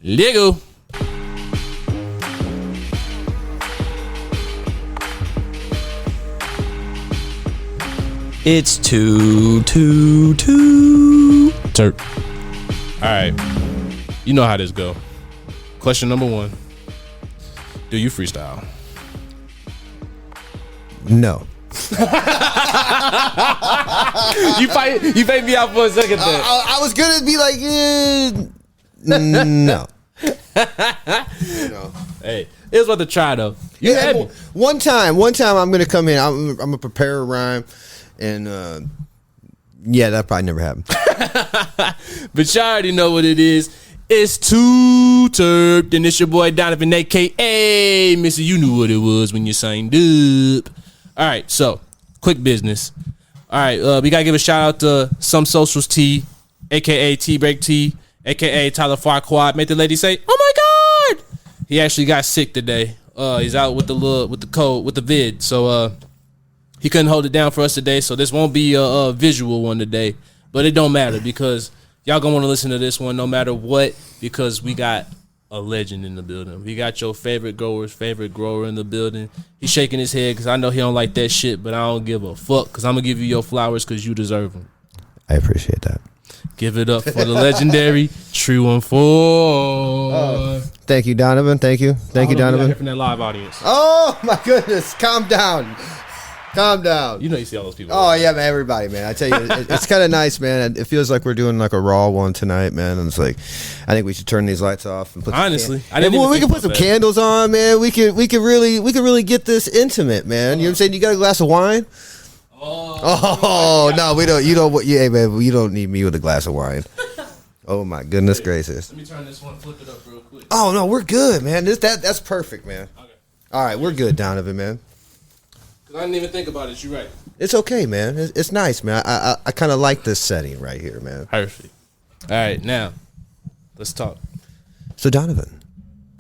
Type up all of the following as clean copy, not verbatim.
Lego. It's Too T3rpd. All right. You know how this go. Question number 1. Do you freestyle? No. You paid me out for a second there. I was gonna be like, no. Hey, it was about to try though. You had me. One time I'm gonna come in. I'm gonna prepare a rhyme, and yeah, that probably never happened. But y'all already know what it is. It's Too T3rpd, and it's your boy Donovan, aka Mr. You knew what it was when you signed up. All right, so quick business. All right, we gotta give a shout out to Some Socials T, aka T Break T, aka Tyler Farquaad. Made the lady say, "Oh my God!" He actually got sick today. He's out with the vid, so he couldn't hold it down for us today. So this won't be a visual one today, but it don't matter because y'all gonna want to listen to this one no matter what, because we got a legend in the building. We got your favorite grower's favorite grower in the building. He's shaking his head because I know he don't like that shit, but I don't give a fuck because I'm going to give you your flowers because you deserve them. I appreciate that. Give it up for the legendary Tree1Four. Thank you, Donovan. Thank you, Donovan. From that live audience. Oh my goodness, calm down. Calm down. You know you see all those people. Oh yeah, man, everybody, man. I tell you, it's kind of nice, man. It feels like we're doing like a raw one tonight, man. And it's like, I think we should turn these lights off and put. Honestly, we can put some candles on, man. We could really get this intimate, man. You know what I'm saying? You got a glass of wine? Oh no, we don't. You don't. Yeah, man. You don't need me with a glass of wine. Oh my goodness gracious. Let me turn this one. Flip it up real quick. Oh no, we're good, man. That's perfect, man. Okay. All right, we're good, Donovan, man. I didn't even think about it. You're right. It's okay, man. It's nice, man. I kind of like this setting right here, man. Perfect. All right, now let's talk. So, Donovan,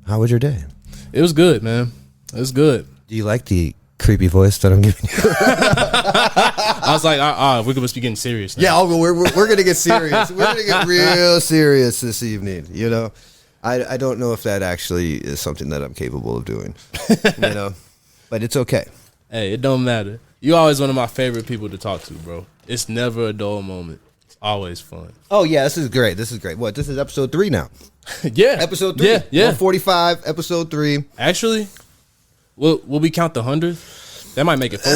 how was your day? It was good, man. It was good. Do you like the creepy voice that I'm giving you? I was like, we're gonna be getting serious now. Yeah, we're gonna get serious. We're gonna get real serious this evening. You know, I don't know if that actually is something that I'm capable of doing. You know, but it's okay. Hey, it don't matter. You're always one of my favorite people to talk to, bro. It's never a dull moment. It's always fun. Oh, yeah, this is great. What, this is episode 3 now? Yeah. Episode 3. Yeah. 145, episode 3. Actually, will we count the 100th? That might make it 4.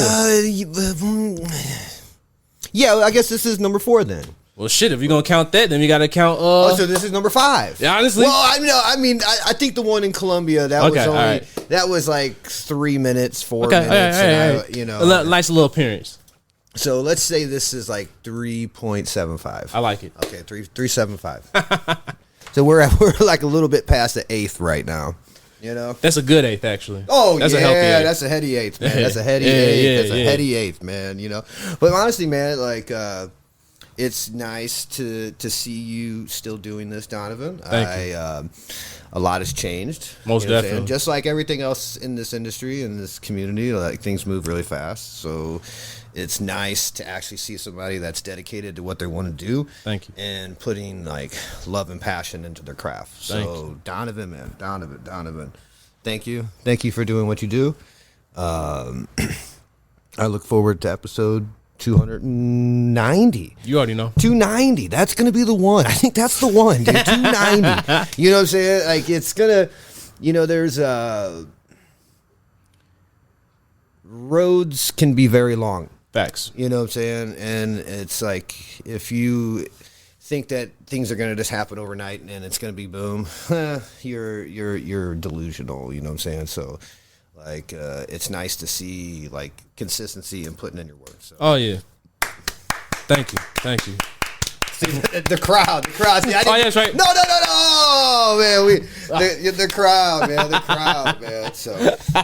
Yeah, I guess this is number 4 then. Well, shit, if you're going to count that, then we got to count... so this is number 5. Yeah, honestly? Well, I mean, I think the one in Colombia, that was like 3 minutes, 4 minutes. You know, a nice little appearance. So let's say this is like 3.75. I like it. Okay, 3.75. So we're like a little bit past the 8th right now. You know, that's a good 8th actually. Oh, that's yeah, a healthy 8th. That's a heady 8th, man. That's a heady 8th. That's a heady 8th, man. You know, but honestly, man, like. It's nice to see you still doing this, Donovan. Thank you. A lot has changed. Most definitely. Just like everything else in this industry, in this community, like things move really fast. So it's nice to actually see somebody that's dedicated to what they want to do. Thank you. And putting like love and passion into their craft. So Donovan, man, Donovan. Thank you. Thank you for doing what you do. I look forward to episode 290. You already know. 290. That's going to be the one. I think that's the one, dude. 290. You know what I'm saying? Like, it's going to, you know, there's roads can be very long. Facts. You know what I'm saying? And it's like, if you think that things are going to just happen overnight and it's going to be boom, you're delusional. You know what I'm saying? So, like, it's nice to see, like, consistency and putting in your work. So. Oh, yeah. Thank you. The crowd. See, oh, yeah, that's right. No, man. The crowd, man. So,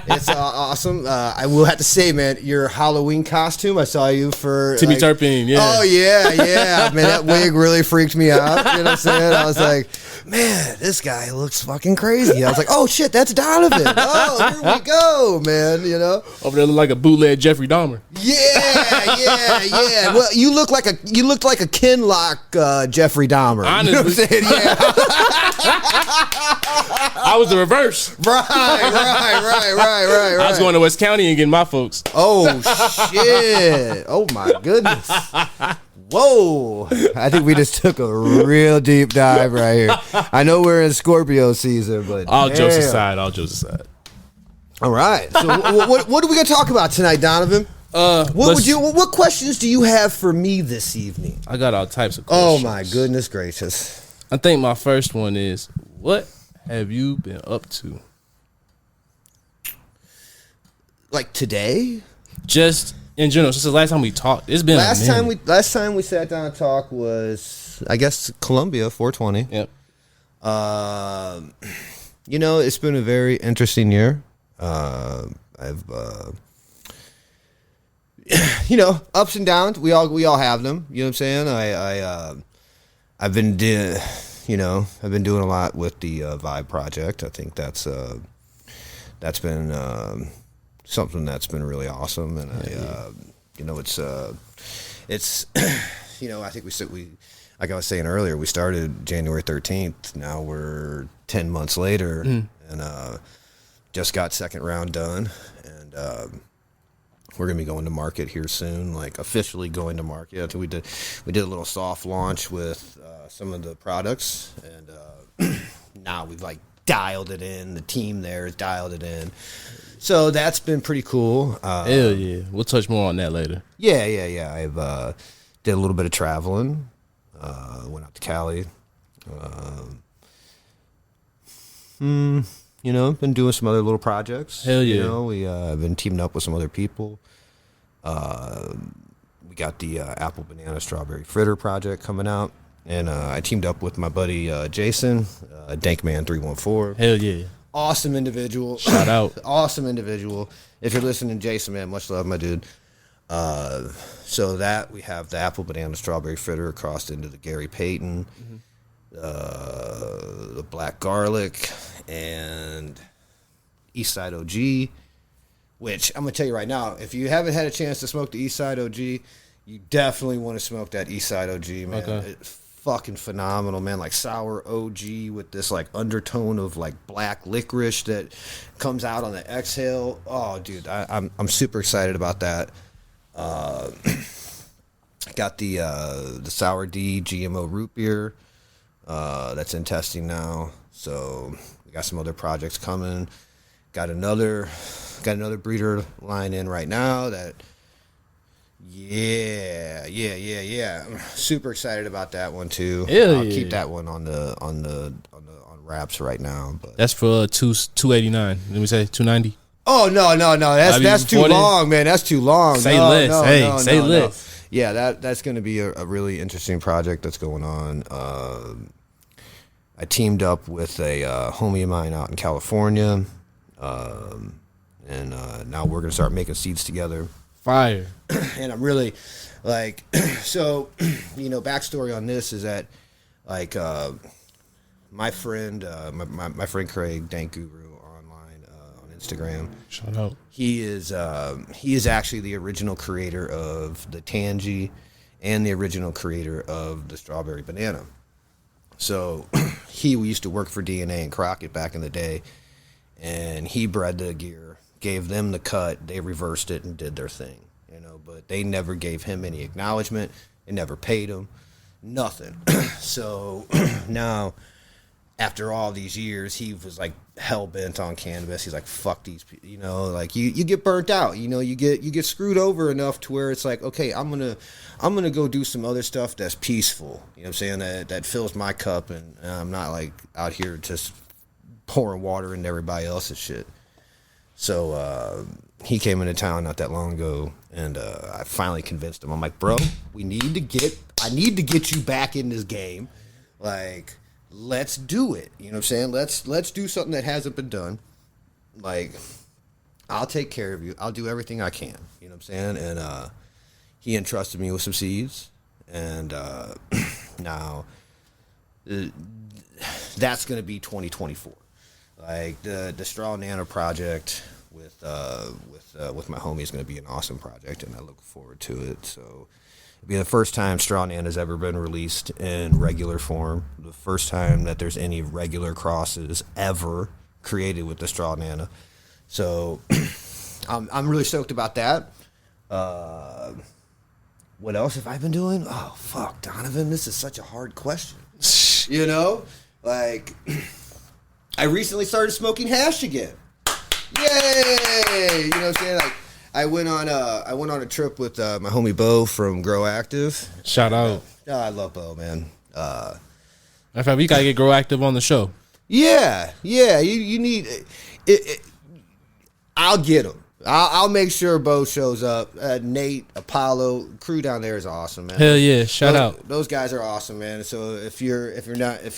it's awesome. I will have to say, man, your Halloween costume, I saw you for... Timmy Turpin, yeah. Oh, yeah. Man, that wig really freaked me out. You know what I'm saying? I was like... Man, this guy looks fucking crazy. I was like, oh shit, that's Donovan. Oh, here we go, man. You know, over there look like a bootleg Jeffrey Dahmer. Yeah. Well, you looked like a Kinlock Jeffrey Dahmer. Honestly, you know what I'm saying? Yeah. I was the reverse. Right. I was going to West County and getting my folks. Oh shit! Oh my goodness! Whoa! I think we just took a real deep dive right here. I know we're in Scorpio season, but All jokes aside. All right. So what are we gonna talk about tonight, Donovan? What questions do you have for me this evening? I got all types of questions. Oh my goodness gracious! I think my first one is, what have you been up to? Like today? Just in general, since the last time we talked, it's been last time we sat down and talked was, I guess, Columbia 420. Yep. It's been a very interesting year. I've ups and downs. We all have them. You know what I'm saying? I've been doing a lot with the Vibe project. I think that's been something that's been really awesome, and it's I think we like I was saying earlier, we started January 13th. Now we're 10 months later, and just got second round done, and we're gonna be going to market here soon, like officially going to market. I think we did a little soft launch with some of the products, and now we've like dialed it in. The team there has dialed it in. So that's been pretty cool. Hell yeah. We'll touch more on that later. Yeah. I've did a little bit of traveling. Went out to Cali. Been doing some other little projects. Hell yeah. We I've been teaming up with some other people. We got the apple banana strawberry fritter project coming out. And I teamed up with my buddy Jason, Dankman 314. Hell yeah. Awesome individual. Shout out. Awesome individual. If you're listening, Jason, man, much love, my dude. So that we have the apple banana strawberry fritter crossed into the Gary Payton, the black garlic, and Eastside OG. Which I'm gonna tell you right now, if you haven't had a chance to smoke the Eastside OG, you definitely want to smoke that Eastside OG, man. Okay. It's fucking phenomenal, man. Like sour OG with this like undertone of like black licorice that comes out on the exhale. Oh, dude, I'm super excited about that. Got the Sour D GMO root beer that's in testing now. So we got some other projects coming. Got another breeder line in right now that. Yeah. I'm super excited about that one too. I'll keep that one on wraps right now. But that's for 289. Let me say 290. Oh no. That's too long, man. That's too long. Say less. Say less. Yeah, that's going to be a really interesting project that's going on. I teamed up with a homie of mine out in California, and now we're going to start making seeds together. Fire. And I'm really like, so, backstory on this is that, like, my friend, my friend Craig, Dank Guru, online on Instagram. Shout out. He is actually the original creator of the Tangy and the original creator of the strawberry banana. So he used to work for DNA and Crockett back in the day, and he bred the gear, gave them the cut, they reversed it and did their thing, but they never gave him any acknowledgement. They never paid him, nothing. So now, after all these years, he was like hell bent on cannabis. He's like, fuck these people, like you get burnt out, you get screwed over enough to where it's like, okay, I'm gonna go do some other stuff that's peaceful, what I'm saying, that fills my cup, and I'm not like out here just pouring water into everybody else's shit. So he came into town not that long ago, and I finally convinced him. I'm like, bro, I need to get you back in this game. Like, let's do it. You know what I'm saying? Let's do something that hasn't been done. Like, I'll take care of you. I'll do everything I can. You know what I'm saying? And he entrusted me with some seeds, and now that's going to be 2024. Like the Straw Nano project with my homie is going to be an awesome project, and I look forward to it. So It'll be the first time Straw Nana has ever been released in regular form. The first time that there's any regular crosses ever created with the Straw Nana. So I'm really stoked about that. What else have I been doing? Oh, fuck, Donovan, this is such a hard question. You know? Like, I recently started smoking hash again. Yay! You know what I'm saying? Like, I went on a trip with my homie Bo from Grow Active. Shout out. I love Bo, man. In fact, we gotta get Grow Active on the show. Yeah. You need it. I'll get him. I'll make sure Bo shows up. Nate, Apollo, crew down there is awesome, man. Hell yeah! Shout out. Those guys are awesome, man. So if you're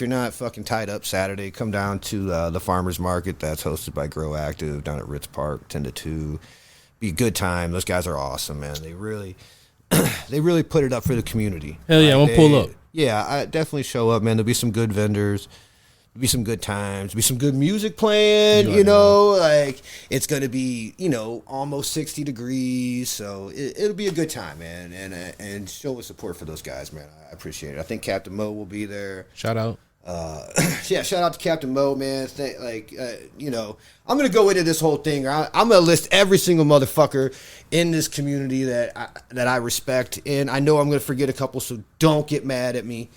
not fucking tied up Saturday, come down to the farmers market that's hosted by Grow Active down at Ritz Park, 10 to 2. Be a good time. Those guys are awesome, man. They really put it up for the community. Hell yeah! I'm gonna pull up. Yeah, I definitely show up, man. There'll be some good vendors. Be some good times, be some good music playing, you know, like it's going to be, you know, almost 60 degrees. So it'll be a good time, man. And show us support for those guys, man. I appreciate it. I think Captain Mo will be there. Shout out. Yeah, shout out to Captain Mo, man. You know, I'm going to go into this whole thing. I'm going to list every single motherfucker in this community that I respect. And I know I'm going to forget a couple, so don't get mad at me.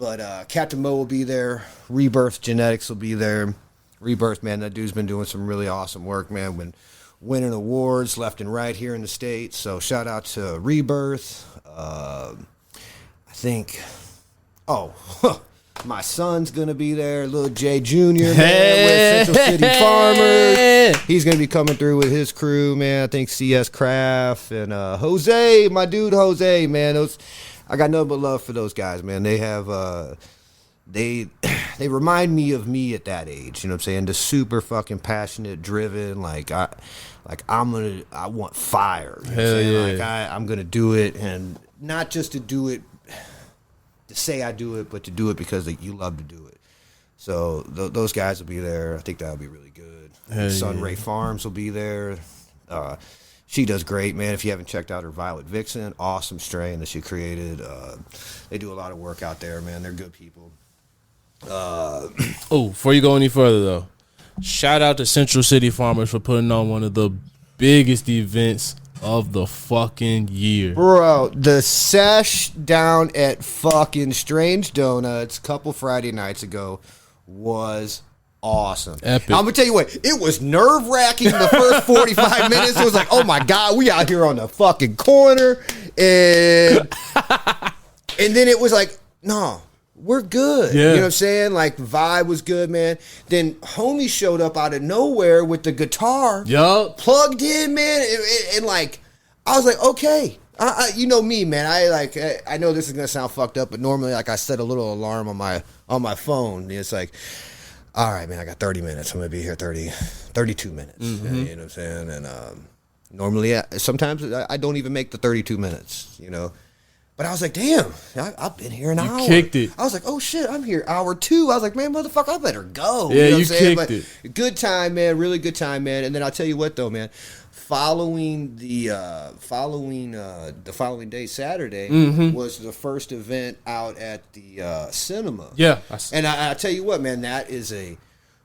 But Captain Mo will be there. Rebirth Genetics will be there. Rebirth, man, that dude's been doing some really awesome work, man. Been winning awards left and right here in the States. So shout out to Rebirth. I think, my son's going to be there. Little Jay Jr., man, with Central City Farmers. He's going to be coming through with his crew, man. I think CS Craft and Jose, my dude Jose, man. I got nothing but love for those guys, man. They have, they remind me of me at that age. You know what I'm saying? The super fucking passionate, driven. I want fire. You know what I'm saying? Like I'm gonna do it, and not just to do it, to say I do it, but to do it because you love to do it. So those guys will be there. I think that'll be really good. Sunray Farms will be there. She does great, man. If you haven't checked out her Violet Vixen, awesome strain that she created. They do a lot of work out there, man. They're good people. Before you go any further, though, shout out to Central City Farmers for putting on one of the biggest events of the fucking year. Bro, the sesh down at fucking Strange Donuts a couple Friday nights ago was awesome. Epic. I'm gonna tell you what, it was nerve-wracking the first 45 minutes. It was like, oh my god, we out here on the fucking corner, and then it was like, no, we're good. Yeah. You know what I'm saying? Like, vibe was good, man. Then homie showed up out of nowhere with the guitar, plugged in, man, and like, I was like, okay. You know me, man. I know this is gonna sound fucked up, but normally, like, I set a little alarm on my phone. It's like, all right, man, I got 30 minutes. I'm going to be here 32 minutes. Mm-hmm. You know what I'm saying? And normally, sometimes I don't even make the 32 minutes, you know. But I was like, damn, I've been here an hour. You kicked it. I was like, oh, shit, I'm here hour 2. I was like, man, motherfucker, I better go. Yeah, you know you what I'm saying? kicked it. Good time, man. Really good time, man. And then I'll tell you what, though, man. Following the following day, Saturday, was the first event out at the cinema. Yeah. And I tell you what, man, that is a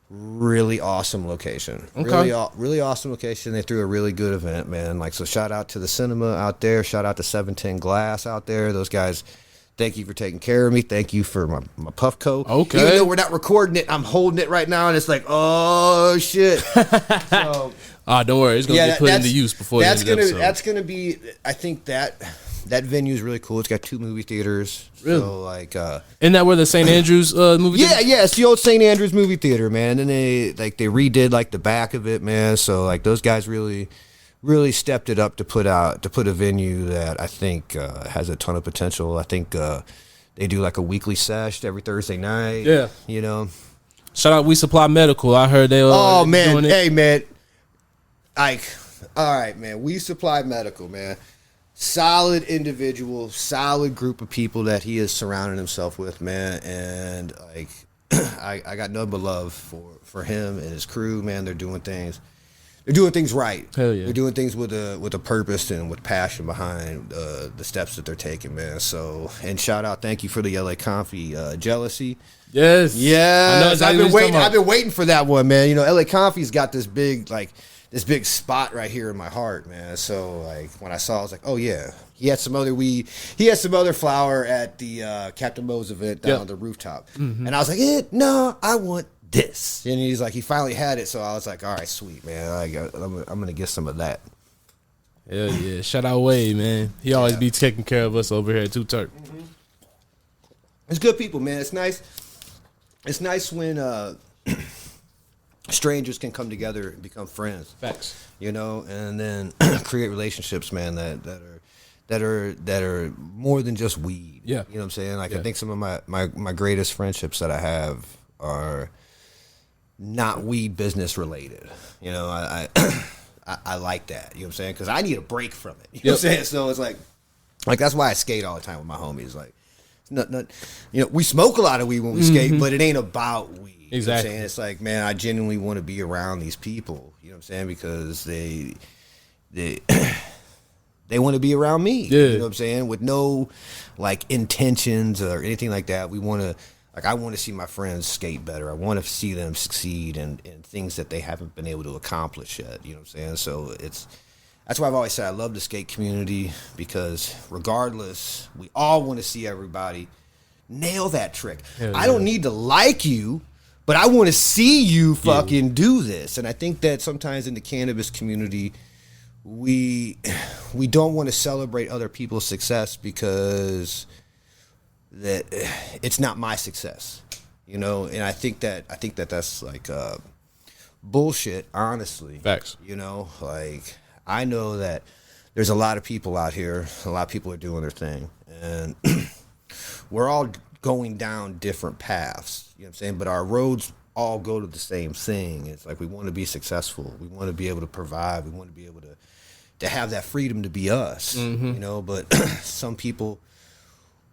really awesome location. Okay. Really awesome location. They threw a really good event, man. Like, so shout out to the cinema out there. Shout out to 710 Glass out there. Those guys, thank you for taking care of me. Thank you for my puff coat. Okay. Even though we're not recording it, I'm holding it right now, and it's like, oh, shit. So, don't worry. It's going to get put into use before the end of the episode. That's going to be, I think that venue is really cool. It's got 2 movie theaters. Really? So, like, isn't that where the St. Andrews movie theater? Yeah, it's the old St. Andrews movie theater, man. And they redid like the back of it, man. So like those guys really stepped it up to put a venue that I think has a ton of potential. I think they do like a weekly sesh every Thursday night. Yeah. You know. Shout out We Supply Medical. I heard they oh man, doing it. Hey man. Like, all right, man. We Supply Medical, man. Solid individual, solid group of people that he has surrounded himself with, man. And like, I got nothing but love for him and his crew, man. They're doing things they're doing things right. Hell yeah. They're doing things with a purpose and with passion behind the steps that they're taking, man. So, and shout out, thank you for the LA Coffee Jealousy. Yes. Yeah. I know exactly I've been waiting for that one, man. You know, LA Coffee's got this big spot right here in my heart, man. So like when I saw it, I was like, oh yeah. He had some other weed. He had some other flower at the Captain Mo's event down on the rooftop. Mm-hmm. And I was like, no, I want this. And he's like, he finally had it. So I was like, all right, sweet, man. I'm going to get some of that. Hell yeah. Shout out Wade, man. He always be taking care of us over here at Too T3rp. Mm-hmm. It's good people, man. It's nice. It's nice when strangers can come together and become friends. Facts. You know, and then create relationships, man, that are more than just weed. Yeah. You know what I'm saying? Like I think some of my greatest friendships that I have are not weed business related. You know, I like that. You know what I'm saying? Because I need a break from it. You know what I'm saying? So it's like that's why I skate all the time with my homies. Like, not you know, we smoke a lot of weed when we skate, but it ain't about weed. Exactly. You know what I'm saying? It's like, man, I genuinely want to be around these people. You know what I'm saying? Because they want to be around me. Yeah. You know what I'm saying? With no like intentions or anything like that. We want to, like, I want to see my friends skate better. I want to see them succeed in things that they haven't been able to accomplish yet. You know what I'm saying? So that's why I've always said I love the skate community, because regardless, we all want to see everybody nail that trick. I don't need to like you, but I want to see you fucking do this. And I think that sometimes in the cannabis community, we don't want to celebrate other people's success because that it's not my success, you know. And I think that that's like bullshit, honestly. Facts. You know, like I know that there's a lot of people out here. A lot of people are doing their thing, and we're all going down different paths. You know what I'm saying? But our roads all go to the same thing. It's like we want to be successful. We want to be able to provide. We want to be able to have that freedom to be us, you know. But some people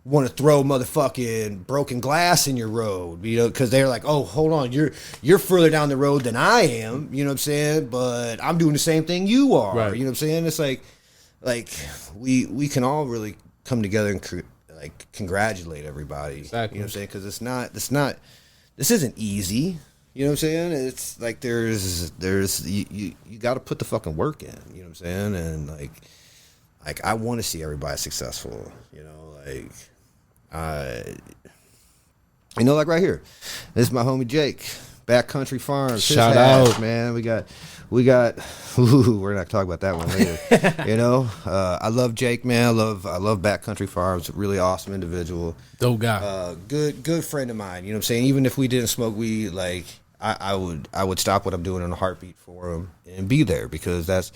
want to throw motherfucking broken glass in your road, you know, because they're like, oh, hold on, you're further down the road than I am, you know what I'm saying? But I'm doing the same thing you are, right. You know what I'm saying? It's like we can all really come together and like congratulate everybody, exactly. You know what I'm saying? Because this isn't easy. You know what I'm saying? It's like there's you got to put the fucking work in. You know what I'm saying? And like I want to see everybody successful. You know, like right here, this is my homie Jake, Backcountry Farms. Shout out, man. We got. We're not talking about that one later. You know, I love Jake, man. I love Backcountry Farms. Really awesome individual. Dope guy. Good friend of mine. You know what I'm saying? Even if we didn't smoke weed, like I would stop what I'm doing in a heartbeat for him and be there, because that's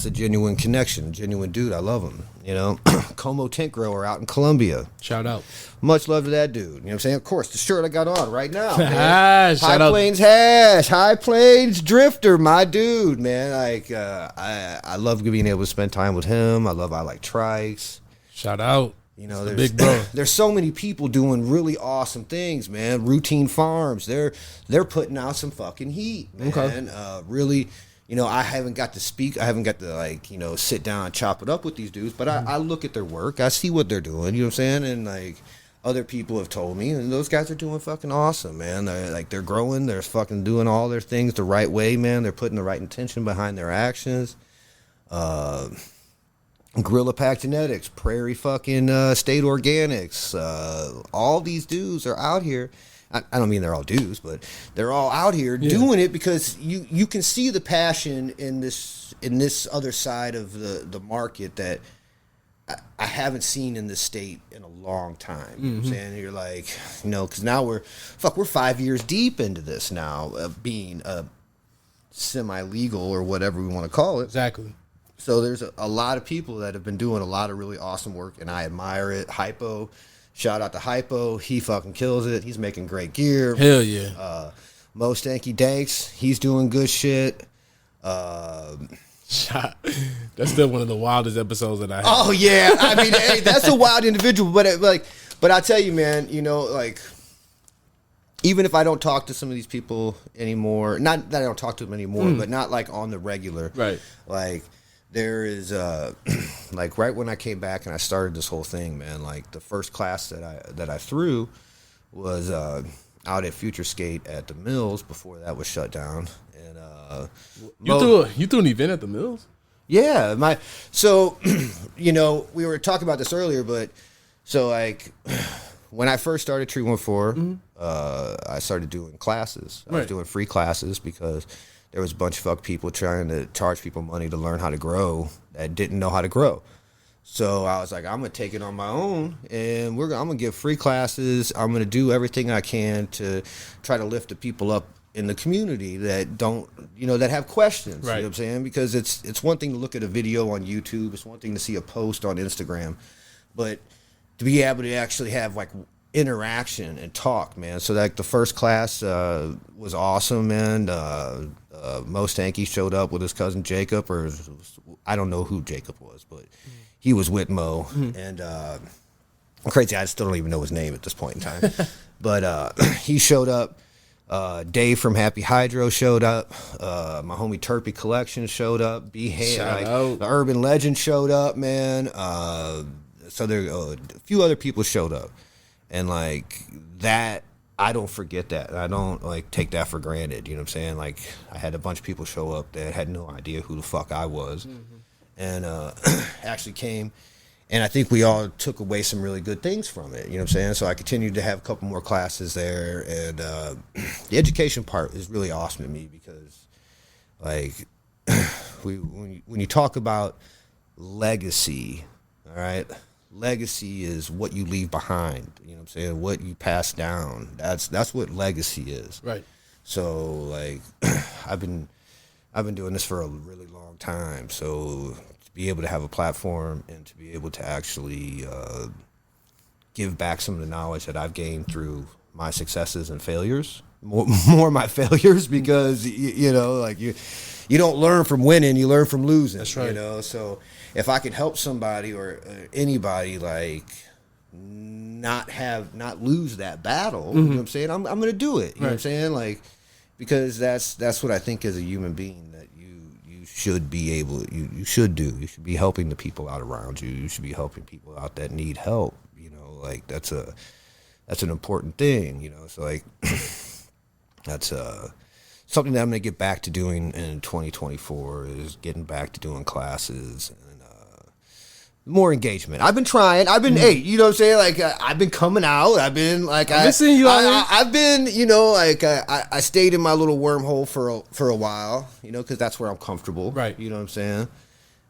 a genuine connection, genuine dude. I love him. You know, Como Tent Grower out in Colombia. Shout out. Much love to that dude. You know what I'm saying? Of course, the shirt I got on right now, man. High Plains Hash, High Plains Drifter, my dude, man. Like I love being able to spend time with him. I like trikes. Shout out. You know, there's big bro. There's so many people doing really awesome things, man. Routine Farms, they're putting out some fucking heat, man. Okay. Really, you know, I haven't got to speak. I haven't got to, like, you know, sit down and chop it up with these dudes. But I look at their work. I see what they're doing. You know what I'm saying? And like other people have told me, and those guys are doing fucking awesome, man. They're growing. They're fucking doing all their things the right way, man. They're putting the right intention behind their actions. Gorilla Pack Genetics, Prairie fucking State Organics. All these dudes are out here. I don't mean they're all dudes, but they're all out here doing it because you can see the passion in this other side of the market that I haven't seen in this state in a long time. You know what I'm saying? You're like, you know, because now we're 5 years deep into this now, being semi-legal or whatever we want to call it. Exactly. So there's a lot of people that have been doing a lot of really awesome work, and I admire it. Hypo, shout out to Hypo. He fucking kills it. He's making great gear. Hell yeah. Mo Stanky Danks, he's doing good shit. That's still one of the wildest episodes that I had. Oh yeah, I mean, hey, that's a wild individual. But I tell you, man, you know, like even if I don't talk to some of these people anymore, not that I don't talk to them anymore, but not like on the regular. Right. Like there is like right when I came back and I started this whole thing, man, like the first class that I threw was out at Future Skate at the Mills before that was shut down. And you threw an event at the Mills? Yeah, so you know, we were talking about this earlier, but so like when I first started Tree1Four, I started doing classes. I was doing free classes because there was a bunch of fuck people trying to charge people money to learn how to grow that didn't know how to grow. So I was like, I'm gonna take it on my own, and I'm gonna give free classes. I'm gonna do everything I can to try to lift the people up in the community that don't, you know, that have questions. Right. You know what I'm saying? Because it's one thing to look at a video on YouTube. It's one thing to see a post on Instagram, but to be able to actually have like interaction and talk, man. So like the first class was awesome, man. Mo Stanky showed up with his cousin Jacob, or I don't know who Jacob was, but he was with Mo. And crazy, I still don't even know his name at this point in time. But he showed up. Dave from Happy Hydro showed up. My homie Terpy Collection showed up. The Urban Legend showed up, man. So there a few other people showed up, and like that, I don't forget that. I don't like take that for granted. You know what I'm saying? Like I had a bunch of people show up that had no idea who the fuck I was, and actually came. And I think we all took away some really good things from it. You know what I'm saying? So I continued to have a couple more classes there. And the education part is really awesome to me because, like, when you talk about legacy, all right, legacy is what you leave behind. You know what I'm saying? What you pass down. That's what legacy is. Right. So, like, I've been doing this for a really long time. So be able to have a platform and to be able to actually give back some of the knowledge that I've gained through my successes and failures, more my failures, because you know, like you don't learn from winning, you learn from losing. That's right. You know, so if I can help somebody or anybody like not lose that battle, you know what I'm saying? I'm going to do it. You know what I'm saying? Like, because that's what I think as a human being that you should be able, you should do. You should be helping the people out around you. You should be helping people out that need help. You know, like that's an important thing. You know, so like that's something that I'm gonna get back to doing in 2024 is getting back to doing classes and more engagement. I've been trying. Hey, you know what I'm saying? Like I've been coming out. I've been like I've been seeing you. I've been, you know, like I stayed in my little wormhole for a while, you know, because that's where I'm comfortable. Right. You know what I'm saying?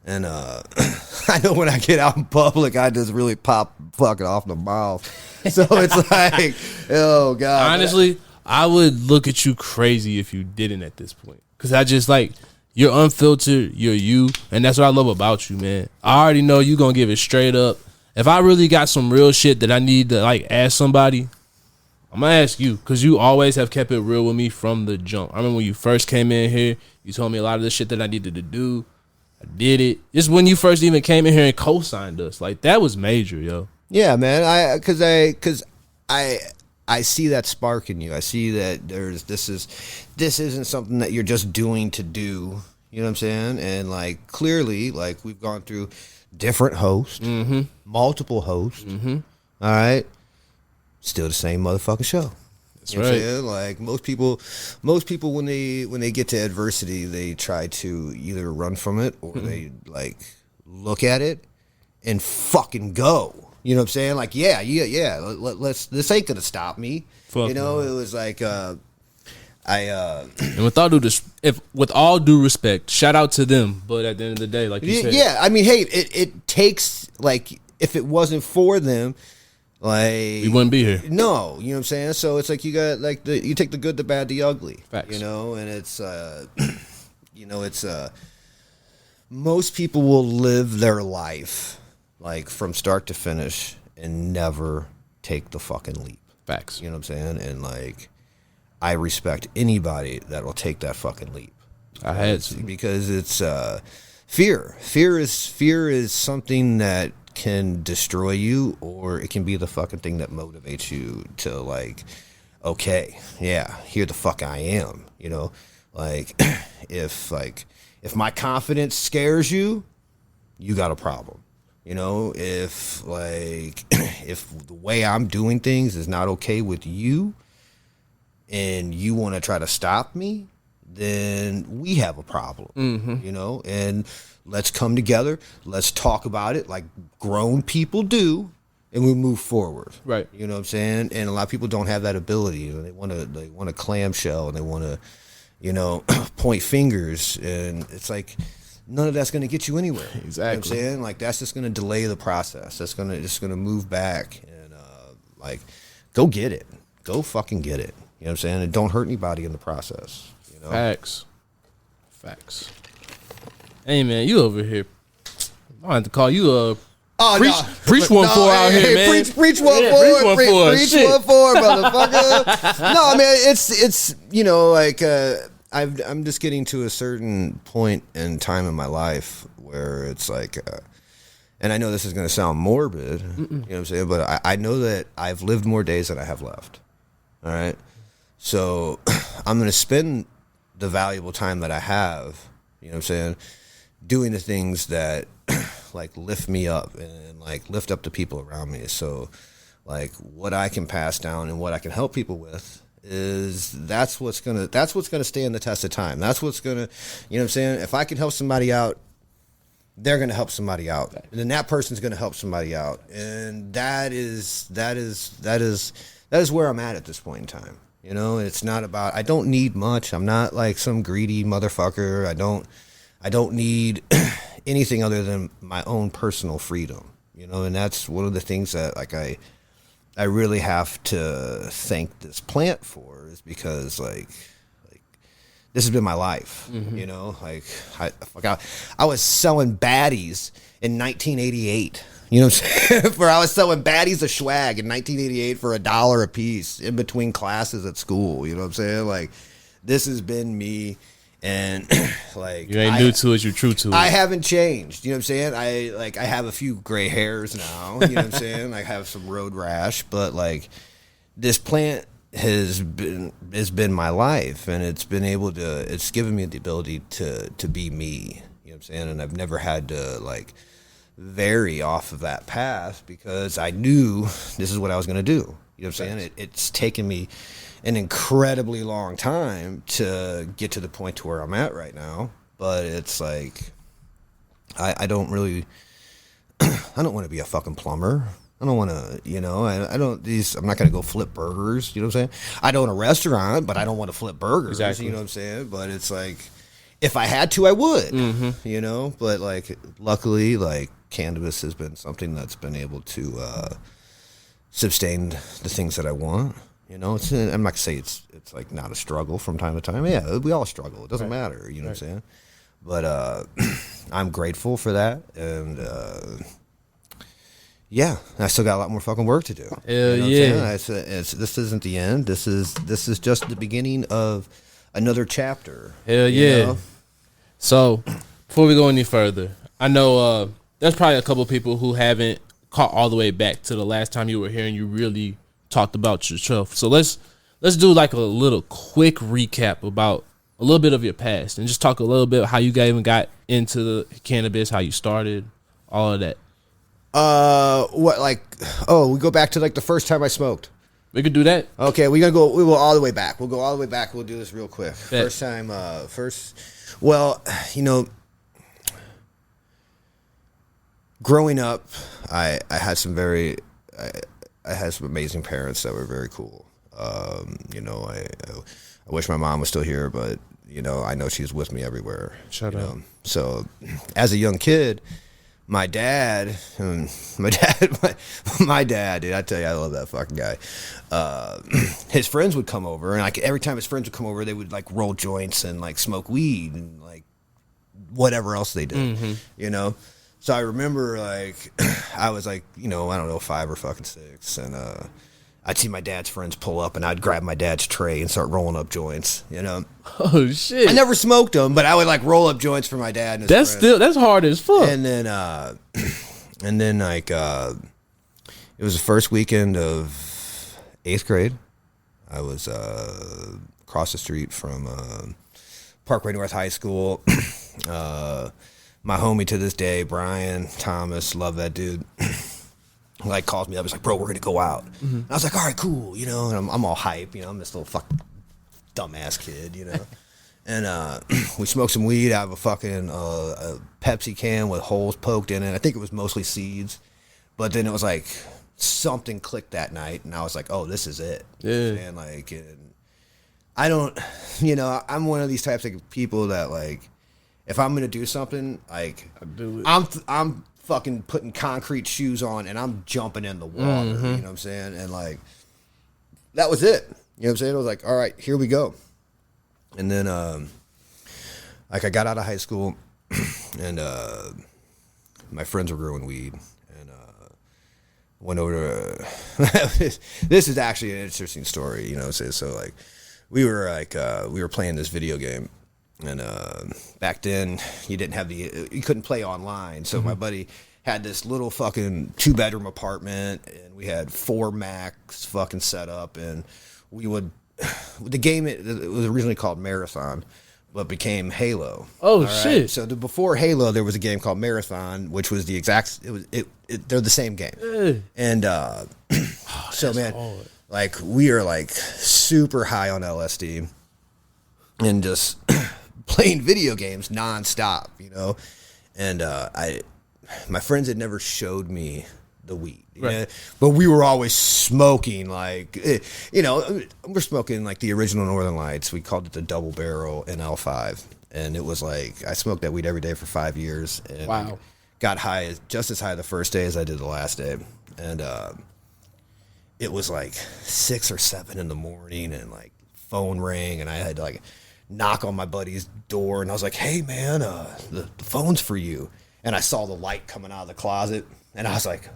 And I know when I get out in public, I just really pop fucking off the mouth. So it's like, oh God. Honestly, I would look at you crazy if you didn't at this point, because I just like. You're unfiltered, you're you, and that's what I love about you, man. I already know you gonna give it straight up. If I really got some real shit that I need to like ask somebody, I'm gonna ask you, because you always have kept it real with me from the jump. I remember when you first came in here, you told me a lot of the shit that I needed to do. I did it. Just when you first even came in here and co-signed us, like that was major, yo. Yeah, man. I see that spark in you. I see that this isn't something that you're just doing to do. You know what I'm saying? And like clearly, like we've gone through different hosts, multiple hosts. All right, still the same motherfucking show. That's you know right. What I'm saying? Like most people when they get to adversity, they try to either run from it or they like look at it and fucking go. You know what I'm saying? Like, yeah. Let's. This ain't gonna stop me. Fuck, you know, man. It was like, and with all due respect, shout out to them. But at the end of the day, like you said, yeah. I mean, hey, it takes like if it wasn't for them, like we wouldn't be here. No, you know what I'm saying. So it's like you got like you take the good, the bad, the ugly. Facts. You know, and it's you know, it's most people will live their life. Like from start to finish and never take the fucking leap. Facts. You know what I'm saying? And like, I respect anybody that will take that fucking leap. I had to. Because it's fear. Fear is something that can destroy you, or it can be the fucking thing that motivates you to like, okay, yeah, here the fuck I am, you know, like if my confidence scares you, you got a problem. You know, if if the way I'm doing things is not okay with you and you want to try to stop me, then we have a problem, you know, and let's come together. Let's talk about it like grown people do, and we move forward. Right. You know what I'm saying? And a lot of people don't have that ability. You know, they want to clamshell and they want to, you know, point fingers, and it's like, none of that's going to get you anywhere. Exactly. You know what I'm saying? Like, that's just going to delay the process. That's going to move back and, like, go get it. Go fucking get it. You know what I'm saying? And don't hurt anybody in the process. You know? Facts. Hey, man, you over here. I wanted to call you a preach 1-4 out here, man. Preach 1-4. Preach 1-4, motherfucker. No, man, it's you know, like, I'm just getting to a certain point in time in my life where it's like, and I know this is going to sound morbid, you know what I'm saying, but I know that I've lived more days than I have left. All right. So I'm going to spend the valuable time that I have, you know what I'm saying, doing the things that like lift me up and like lift up the people around me. So like what I can pass down and what I can help people with that's what's gonna stand the test of time. That's what's gonna, you know what I'm saying? If I can help somebody out, they're gonna help somebody out. And then that person's gonna help somebody out. And that is where I'm at this point in time. You know, it's not about, I don't need much. I'm not like some greedy motherfucker. I don't need anything other than my own personal freedom. You know, and that's one of the things that like I really have to thank this plant for, is because like this has been my life, you know, like I was selling baddies in 1988, you know what I'm saying? I was selling baddies of swag in 1988 for $1 a piece in between classes at school. You know what I'm saying? Like, this has been me. And like, you ain't new to it, you're true to it. I haven't changed. You know what I'm saying? I have a few gray hairs now. You know what I'm saying? I have some road rash, but like this plant has been my life, and it's given me the ability to be me. You know what I'm saying? And I've never had to like vary off of that path because I knew this is what I was going to do. You know what I'm saying? It's taken me an incredibly long time to get to the point to where I'm at right now, but it's like I don't really I don't want to be a fucking plumber. I don't want to, you know, I'm not going to go flip burgers, you know what I'm saying? I don't own a restaurant, but I don't want to flip burgers, exactly. You know what I'm saying? But it's like, if I had to, I would, you know, but like, luckily, like, cannabis has been something that's been able to sustain the things that I want. You know, I'm not gonna say it's like not a struggle from time to time. Yeah, we all struggle. It doesn't matter. You know what I'm saying? But I'm grateful for that, and yeah, I still got a lot more fucking work to do. Hell you know this isn't the end. This is just the beginning of another chapter. Hell yeah. You know? So before we go any further, I know there's probably a couple of people who haven't caught all the way back to the last time you were here and you really talked about yourself. So let's do like a little quick recap about a little bit of your past and just talk a little bit how you even got into the cannabis, how you started, all of that. We go back to like the first time I smoked. We could do that. Okay, we will all the way back. We'll go all the way back. We'll do this real quick. First time, well, you know, growing up, I had some I had some amazing parents that were very cool. You know, I wish my mom was still here, but you know, I know she's with me everywhere. Shout out. So, as a young kid, my dad, dude, I tell you, I love that fucking guy. His friends would come over, and like every time his friends would come over, they would like roll joints and like smoke weed and like whatever else they did, you know. So I remember, like, I was like, you know, I don't know, 5 or fucking 6, and I'd see my dad's friends pull up, and I'd grab my dad's tray and start rolling up joints, you know. Oh shit! I never smoked them, but I would like roll up joints for my dad and his friends. That's hard as fuck. And then, like, it was the first weekend of 8th grade. I was across the street from Parkway North High School. My homie to this day, Brian Thomas, love that dude. Like calls me up, he's like, bro, we're gonna go out. And I was like, all right, cool, you know, and I'm all hype, you know, I'm this little fucking dumbass kid, you know. And we smoked some weed out of a fucking a Pepsi can with holes poked in it. I think it was mostly seeds, but then it was like something clicked that night, and I was like, oh, this is it. Yeah. And like, and I don't, you know, I'm one of these types of people that like, if I'm gonna do something, like, I do it. I'm fucking putting concrete shoes on and I'm jumping in the water. You know what I'm saying? And like, that was it. You know what I'm saying? I was like, all right, here we go. And then, like, I got out of high school, and my friends were growing weed, and went over to. This is actually an interesting story, you know. So like, we were playing this video game, and back then you couldn't play online. So my buddy had this little fucking 2-bedroom apartment, and we had 4 Macs fucking set up, and we would. The game, it was originally called Marathon, but became Halo. Oh, shit. Right? So before Halo, there was a game called Marathon, which was the exact. They're the same game. And so man, hard. Like, we are like super high on LSD and just playing video games nonstop, you know. And my friends had never showed me the weed, right. You know? But we were always smoking, like, you know, we're smoking like the original Northern Lights. We called it the Double Barrel NL5, and it was like, I smoked that weed every day for 5 years, and wow. Got high, just as high the first day as I did the last day. And it was like 6 or 7 in the morning, and like phone rang, and I had to like knock on my buddy's door, and I was like, hey man, the phone's for you. And I saw the light coming out of the closet, and I was like,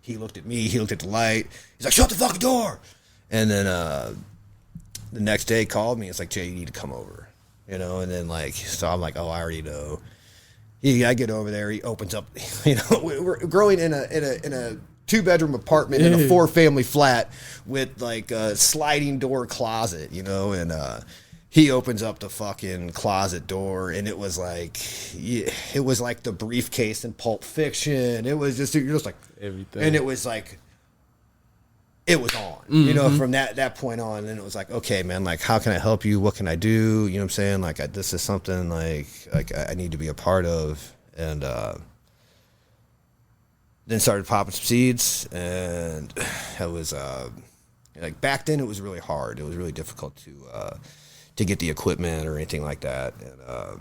he looked at me, he looked at the light. He's like, shut the fucking door. And then the next day he called me. It's like, Jay, you need to come over. You know, and then like, so I'm like, oh, I already know. I get over there, he opens up, you know, we're growing in a 2-bedroom apartment in a 4-family flat with like a sliding door closet, you know, and he opens up the fucking closet door, and it was like the briefcase in Pulp Fiction. It was just, you're just like everything, and it was like, it was on, you know, from that point on. And it was like, okay, man, like, how can I help you? What can I do? You know what I'm saying? Like, this is something like I need to be a part of. And then started popping some seeds, and it was like, back then it was really hard. It was really difficult to get the equipment or anything like that. And I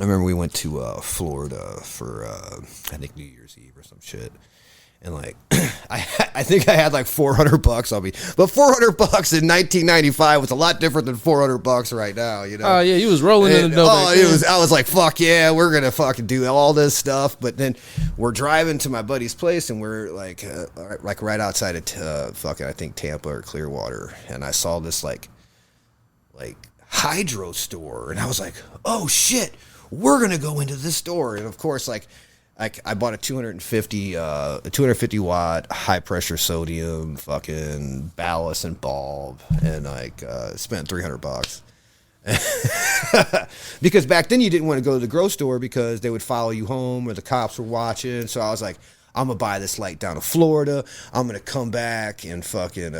remember we went to Florida for I think New Year's Eve or some shit. And like, I think I had like $400 on me, but $400 in 1995 was a lot different than $400 right now, you know. Oh yeah, he was rolling in the dough. I was like, fuck yeah, we're gonna fucking do all this stuff. But then we're driving to my buddy's place, and we're like right outside of fucking, I think, Tampa or Clearwater, and I saw this like hydro store, and I was like, oh shit, we're gonna go into this store. And of course, like I bought a 250 watt high pressure sodium fucking ballast and bulb, and like spent $300 because back then you didn't want to go to the grocery store because they would follow you home or the cops were watching. So I was like, I'm gonna buy this light down to Florida. I'm gonna come back and fucking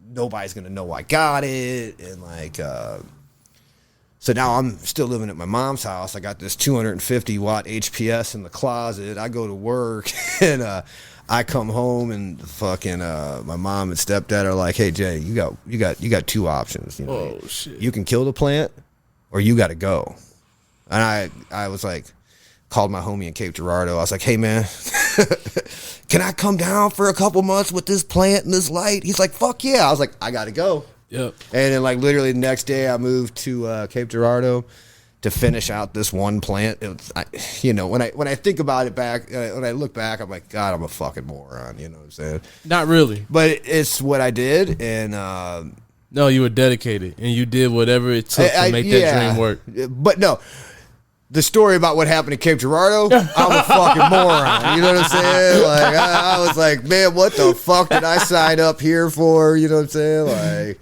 nobody's gonna know I got it. And like so now I'm still living at my mom's house. I got this 250 watt HPS in the closet. I go to work, and I come home, and fucking my mom and stepdad are like, "Hey Jay, you got 2 options. You know, oh shit! You can kill the plant, or you got to go." And I was like, called my homie in Cape Girardeau. I was like, "Hey man, can I come down for a couple months with this plant and this light?" He's like, "Fuck yeah!" I was like, "I got to go." Yep. And then like literally the next day I moved to Cape Girardeau to finish out this one plant. It was, you know, when I think about it back, when I look back, I'm like, God, I'm a fucking moron. You know what I'm saying? Not really, but it's what I did. And no, you were dedicated, and you did whatever it took to make that dream work. But no. The story about what happened in Cape Girardeau, I'm a fucking moron. You know what I'm saying? Like, I was like, man, what the fuck did I sign up here for? You know what I'm saying? Like,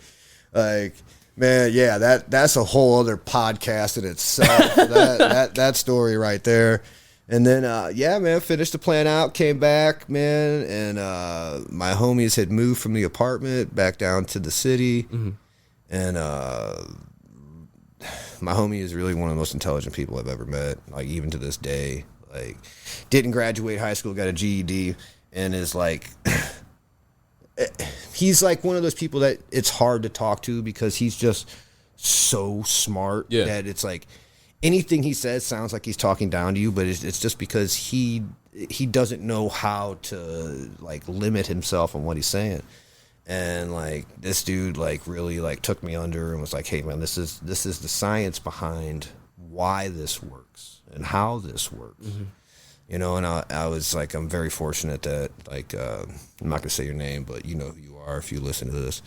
Like, man, yeah, that's a whole other podcast in itself. that story right there. And then, yeah, man, finished the plan out, came back, man, and my homies had moved from the apartment back down to the city. Mm-hmm. And my homie is really one of the most intelligent people I've ever met, like, even to this day. Like, didn't graduate high school, got a GED, and is like, he's like one of those people that it's hard to talk to because he's just so smart that it's like, anything he says sounds like he's talking down to you, but it's just because he doesn't know how to like limit himself on what he's saying. And like this dude like really like took me under and was like, hey man, this is the science behind why this works and how this works. Mm-hmm. You know, and I was like, I'm very fortunate that like I'm not gonna say your name, but you know who you are if you listen to this.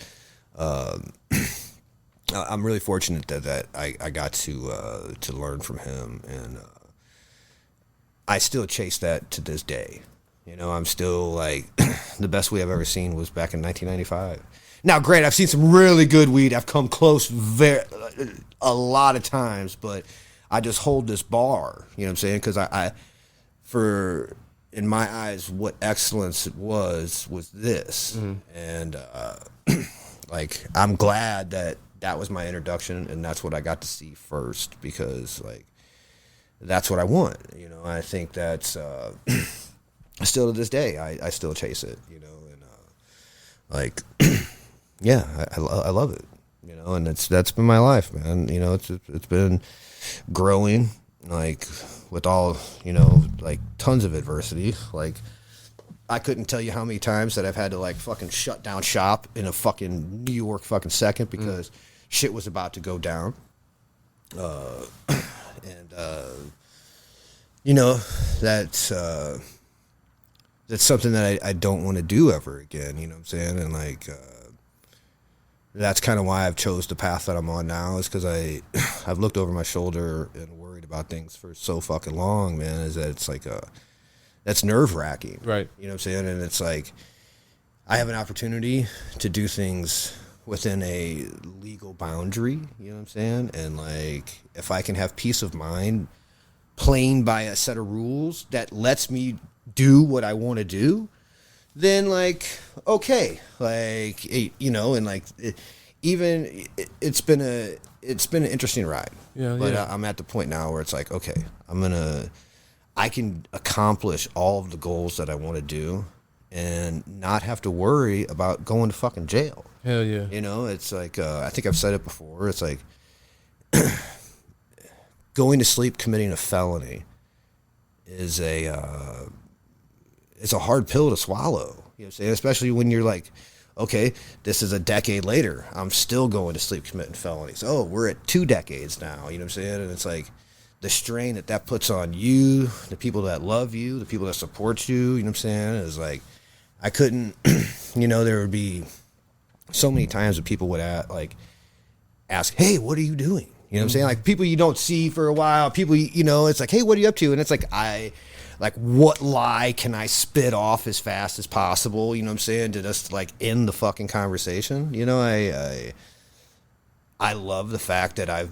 I'm really fortunate that I got to learn from him, and I still chase that to this day. You know, I'm still like, the best weed I've ever seen was back in 1995. Now, great, I've seen some really good weed. I've come close a lot of times, but I just hold this bar. You know what I'm saying? Because in my eyes, what excellence was this, mm-hmm. and like I'm glad that was my introduction, and that's what I got to see first, because like that's what I want. You know, I think that's still to this day I still chase it. You know, and like yeah, I love it. You know, and that's been my life, man. You know, it's been growing like with all, you know, like tons of adversity. Like I couldn't tell you how many times that I've had to like fucking shut down shop in a fucking New York fucking second because shit was about to go down. You know, that's something that I don't want to do ever again, you know what I'm saying? And like, that's kind of why I've chose the path that I'm on now, is because I've looked over my shoulder and worried about things for so fucking long, man, is that it's like, that's nerve wracking. Right. You know what I'm saying? And it's like, I have an opportunity to do things within a legal boundary, you know what I'm saying? And like, if I can have peace of mind playing by a set of rules that lets me do what I want to do, then like, okay, like, you know, and like, it's been an interesting ride. Yeah. But I'm at the point now where it's like, okay, I can accomplish all of the goals that I want to do and not have to worry about going to fucking jail. Hell yeah. You know, it's like, I think I've said it before. It's like going to sleep committing a felony is it's a hard pill to swallow. You know what I'm saying? Especially when you're like, okay, this is a decade later. I'm still going to sleep committing felonies. Oh, we're at 2 decades now. You know what I'm saying? And it's like the strain that puts on you, the people that love you, the people that support you, you know what I'm saying? Is like, I couldn't, you know, there would be so many times that people would ask, hey, what are you doing? You know what I'm saying? Like people you don't see for a while, people, you know, it's like, hey, what are you up to? And it's like, what lie can I spit off as fast as possible? You know what I'm saying? To just like end the fucking conversation. You know, I love the fact that I've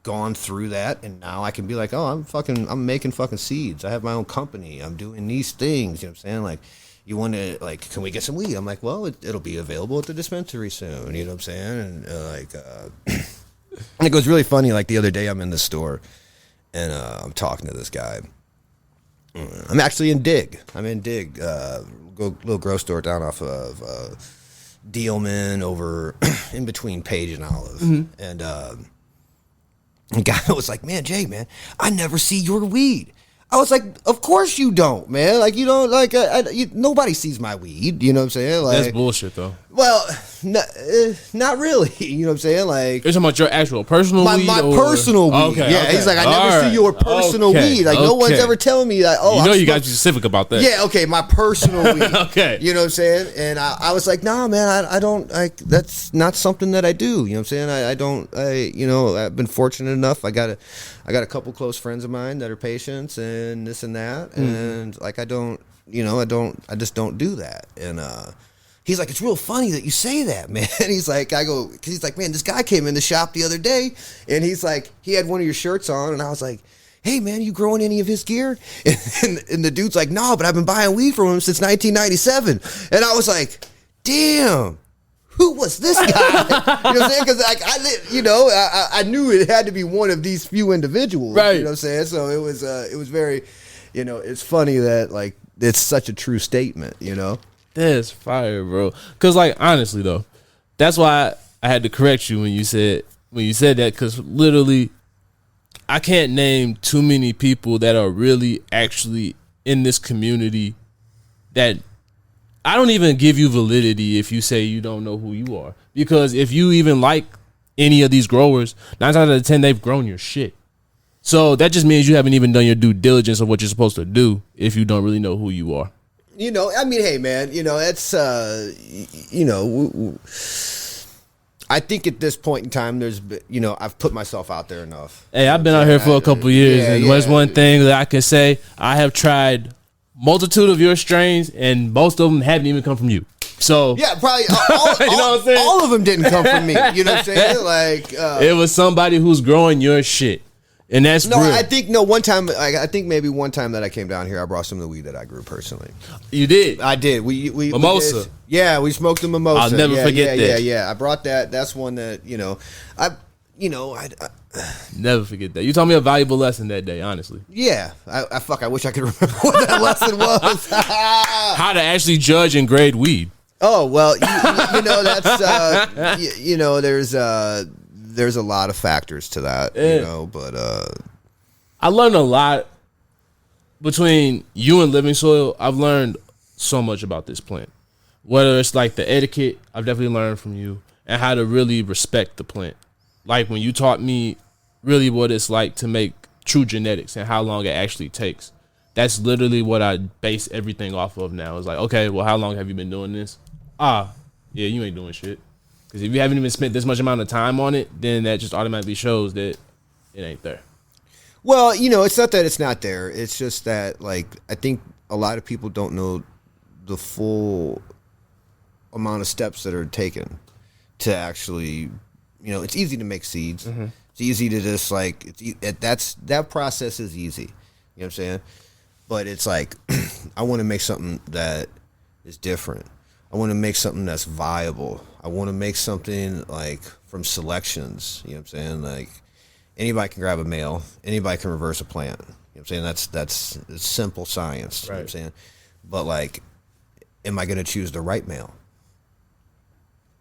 gone through that, and now I can be like, oh, I'm making fucking seeds. I have my own company. I'm doing these things. You know what I'm saying? Like, you want to, like, can we get some weed? I'm like, well, it'll be available at the dispensary soon. You know what I'm saying? And and it was really funny. Like the other day, I'm in the store, and I'm talking to this guy. I'm actually in Dig. I'm in Dig, little grocery store down off of Dealman over in between Page and Olive. Mm-hmm. And the guy was like, man, Jay, man, I never see your weed. I was like, of course you don't, man. Like, you don't, like, nobody sees my weed. You know what I'm saying? Like, that's bullshit, though. Well, not really. You know what I'm saying? Like, you're talking about your actual personal weed? My personal weed. Okay, yeah, okay. He's like, I never see your personal weed. Like, no one's ever telling me that, oh, you got to be specific about that. Yeah, okay, my personal weed. Okay. You know what I'm saying? And I was like, nah, man, I don't, like, that's not something that I do. You know what I'm saying? You know, I've been fortunate enough. I got a couple close friends of mine that are patients and this and that. Mm-hmm. And, like, I just don't do that. And, He's like, it's real funny that you say that, man. He's like, he's like, man, this guy came in the shop the other day, and he's like, he had one of your shirts on, and I was like, hey, man, you growing any of his gear? And the dude's like, no, but I've been buying weed from him since 1997. And I was like, damn, who was this guy? You know what I'm saying? Because like, I knew it had to be one of these few individuals. Right. You know what I'm saying? So it was very, it's funny that like it's such a true statement, That's fire, bro. Because, like, honestly, though, that's why I had to correct you when you said that. Because literally, I can't name too many people that are really actually in this community that I don't even give you validity if you say you don't know who you are. Because if you even like any of these growers, 9 times out of 10, they've grown your shit. So that just means you haven't even done your due diligence of what you're supposed to do if you don't really know who you are. I mean, hey, man, it's, I think at this point in time, I've put myself out there enough. Hey, I've been out here for a couple years, and there's one thing that I can say. I have tried multitude of your strains, and most of them haven't even come from you. So yeah, probably all, all of them didn't come from me. You know what I'm saying? Like it was somebody who's growing your shit. And that's no. real. I think I think maybe one time that I came down here, I brought some of the weed that I grew personally. You did? I did. We mimosa. We smoked the mimosa. I'll never forget that. Yeah. I brought that. That's one that I never forget that. You taught me a valuable lesson that day. Honestly. Yeah. I wish I could remember what that lesson was. How to actually judge and grade weed. Oh well, that's there's a lot of factors to that, but I learned a lot between you and Living Soil. I've learned so much about this plant. Whether it's like the etiquette, I've definitely learned from you, and how to really respect the plant. Like when you taught me really what it's like to make true genetics and how long it actually takes. That's literally what I base everything off of now. It's like, okay, well, how long have you been doing this? Yeah, you ain't doing shit. Because if you haven't even spent this much amount of time on it, then that just automatically shows that it ain't there. Well, it's not that it's not there. It's just that, like, I think a lot of people don't know the full amount of steps that are taken to actually, it's easy to make seeds. Mm-hmm. It's easy to just, like, that process is easy. You know what I'm saying? But it's like, I want to make something that is different. I want to make something that's viable. I want to make something like from selections. You know what I'm saying? Like anybody can grab a male, anybody can reverse a plant. You know what I'm saying? That's simple science. Right. You know what I'm saying? But like, am I going to choose the right male?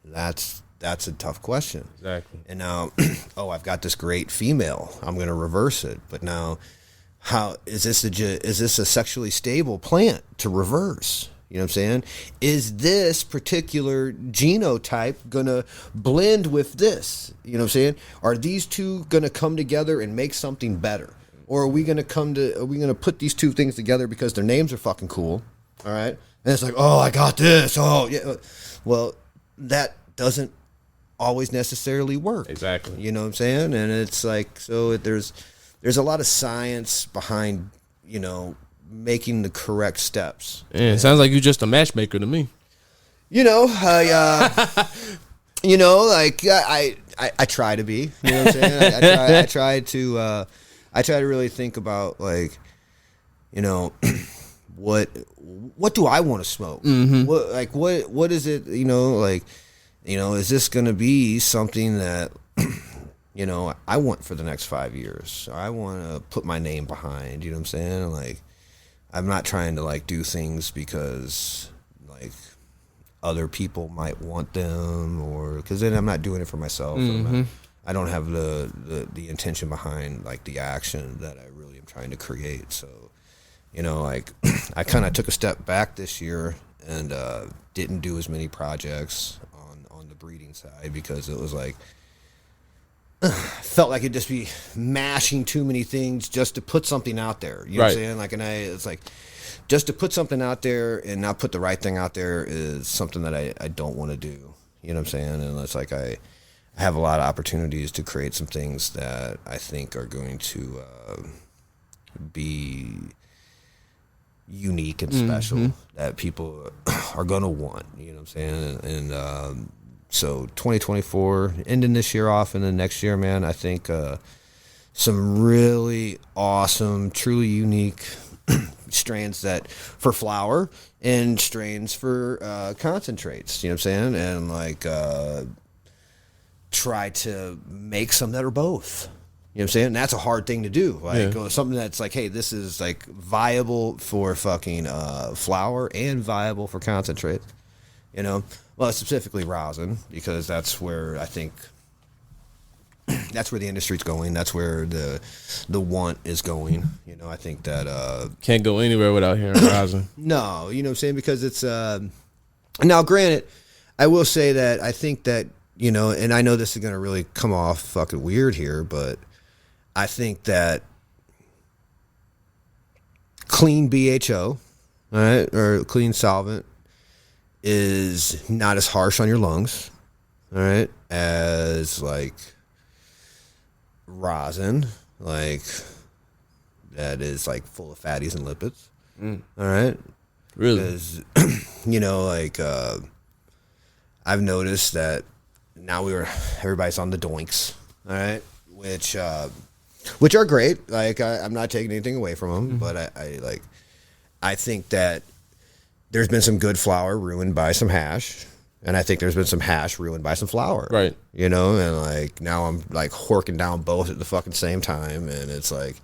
That's a tough question. Exactly. And now, I've got this great female. I'm going to reverse it. But now, how is this a sexually stable plant to reverse? You know what I'm saying? Is this particular genotype going to blend with this? You know what I'm saying? Are these two going to come together and make something better? Or are we going to put these two things together because their names are fucking cool? All right? And it's like, oh, I got this. Oh, yeah. Well, that doesn't always necessarily work. Exactly. You know what I'm saying? And it's like, so there's a lot of science behind, making the correct steps. Yeah, it sounds like you're just a matchmaker to me. I try to be. You know what I'm saying? I try to really think about like, what do I want to smoke? Mm-hmm. What is it? Is this going to be something that I want for the next 5 years? I want to put my name behind. You know what I'm saying? Like, I'm not trying to like do things because like other people might want them, or because then I'm not doing it for myself. Mm-hmm. I don't have the intention behind like the action that I really am trying to create. So, like I kind of took a step back this year and didn't do as many projects on the breeding side because it was like felt like it'd just be mashing too many things just to put something out there. You know what I'm saying? Like, it's like just to put something out there and not put the right thing out there is something that I don't want to do. You know what I'm saying? And it's like I have a lot of opportunities to create some things that I think are going to be unique and special that people are gonna want. You know what I'm saying? And so 2024, ending this year off, and then next year, man, I think some really awesome, truly unique strains that for flower and strains for concentrates. You know what I'm saying? And like try to make some that are both. You know what I'm saying? And that's a hard thing to do. Like something that's like, hey, this is like viable for fucking flower and viable for concentrate. You know, well, specifically rosin, because that's where I think that's where the industry's going. That's where the want is going. You know, I think that can't go anywhere without hearing rosin. No, you know what I'm saying? Because it's now granted, I will say that I think that, you know, and I know this is going to really come off fucking weird here, but I think that clean BHO, all right, or clean solvent is not as harsh on your lungs, all right, as like rosin, like that is like full of fatties and lipids, all right? Really? Because, you know, like I've noticed that now everybody's on the doinks, all right, which are great. Like I'm not taking anything away from them, but I think that there's been some good flower ruined by some hash, and I think there's been some hash ruined by some flower. Right. You know, and like now I'm like horking down both at the fucking same time, and it's like,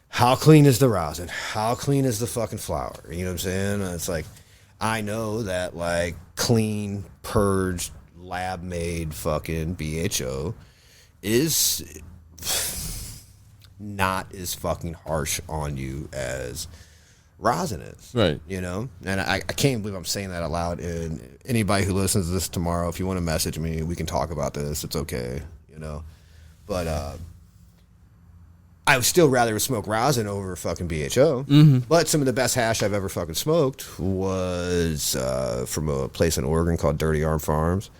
how clean is the rosin? How clean is the fucking flower? You know what I'm saying? And it's like, I know that like clean, purged, lab-made fucking BHO is not as fucking harsh on you as rosin is. Right. You know? And I can't believe I'm saying that out loud. And anybody who listens to this tomorrow, if you want to message me, we can talk about this. It's okay. You know? But I would still rather smoke rosin over fucking BHO. But some of the best hash I've ever fucking smoked was from a place in Oregon called Dirty Arm Farms.